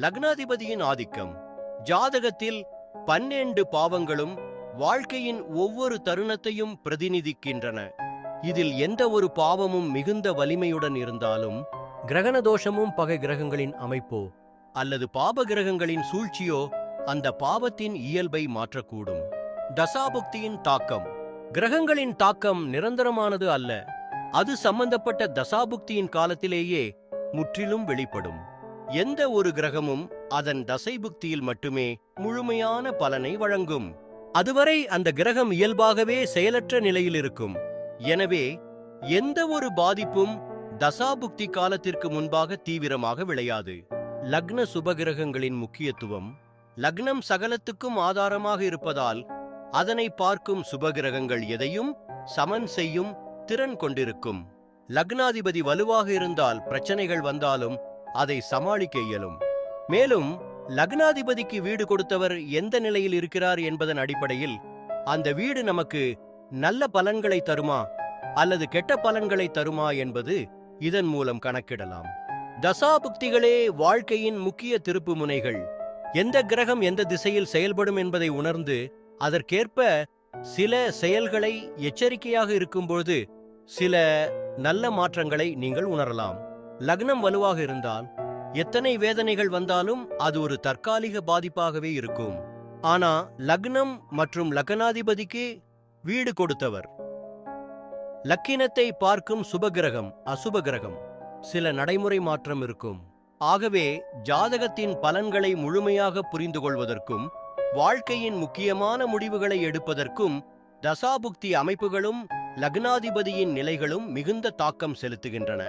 லக்னாதிபதியின் ஆதிக்கம் ஜாதகத்தில் 12 பாவங்களும் வாழ்க்கையின் ஒவ்வொரு தருணத்தையும் பிரதிநிதிக்கின்றன. இதில் எந்த ஒரு பாவமும் மிகுந்த வலிமையுடன் இருந்தாலும், கிரகண தோஷமும் பகை கிரகங்களின் அமைப்போ அல்லது பாப கிரகங்களின் சூழ்ச்சியோ அந்த பாவத்தின் இயல்பை மாற்றக்கூடும். தசாபுக்தியின் தாக்கம். கிரகங்களின் தாக்கம் நிரந்தரமானது அல்ல. அது சம்பந்தப்பட்ட தசாபுக்தியின் காலத்திலேயே முற்றிலும் வெளிப்படும். எந்த ஒரு கிரகமும் அதன் தசைபுக்தியில் மட்டுமே முழுமையான பலனை வழங்கும். அதுவரை அந்த கிரகம் இயல்பாகவே செயலற்ற நிலையில் இருக்கும். எனவே எந்த ஒரு பாதிப்பும் தசாபுக்தி காலத்திற்கு முன்பாக தீவிரமாக விளையாது. லக்ன சுபகிரகங்களின் முக்கியத்துவம். லக்னம் சகலத்துக்கும் ஆதாரமாக இருப்பதால் அதனை பார்க்கும் சுபகிரகங்கள் எதையும் சமன் செய்யும் திறன் கொண்டிருக்கும். லக்னாதிபதி வலுவாக இருந்தால் பிரச்சனைகள் வந்தாலும் அதை சமாளிக்க இயலும். மேலும் லக்னாதிபதிக்கு வீடு கொடுத்தவர் எந்த நிலையில் இருக்கிறார் என்பதன் அடிப்படையில் அந்த வீடு நமக்கு நல்ல பலன்களை தருமா அல்லது கெட்ட பலன்களை தருமா என்பது இதன் மூலம் கணக்கிடலாம். தசாபுக்திகளே வாழ்க்கையின் முக்கிய திருப்பு முனைகள். எந்த கிரகம் எந்த திசையில் செயல்படும் என்பதை உணர்ந்து அதற்கேற்ப சில செயல்களை எச்சரிக்கையாக இருக்கும்போது சில நல்ல மாற்றங்களை நீங்கள் உணரலாம். லக்னம் வலுவாக இருந்தால் எத்தனை வேதனைகள் வந்தாலும் அது ஒரு தற்காலிக பாதிப்பாகவே இருக்கும். ஆனா லக்னம் மற்றும் லக்னாதிபதிக்கு வீடு கொடுத்தவர் லக்கினத்தை பார்க்கும் சுபகிரகம் அசுபகிரகம் சில நடைமுறை மாற்றம் இருக்கும். ஆகவே ஜாதகத்தின் பலன்களை முழுமையாக புரிந்து கொள்வதற்கும் வாழ்க்கையின் முக்கியமான முடிவுகளை எடுப்பதற்கும் தசாபுக்தி அமைப்புகளும் லக்னாதிபதியின் நிலைகளும் மிகுந்த தாக்கம் செலுத்துகின்றன.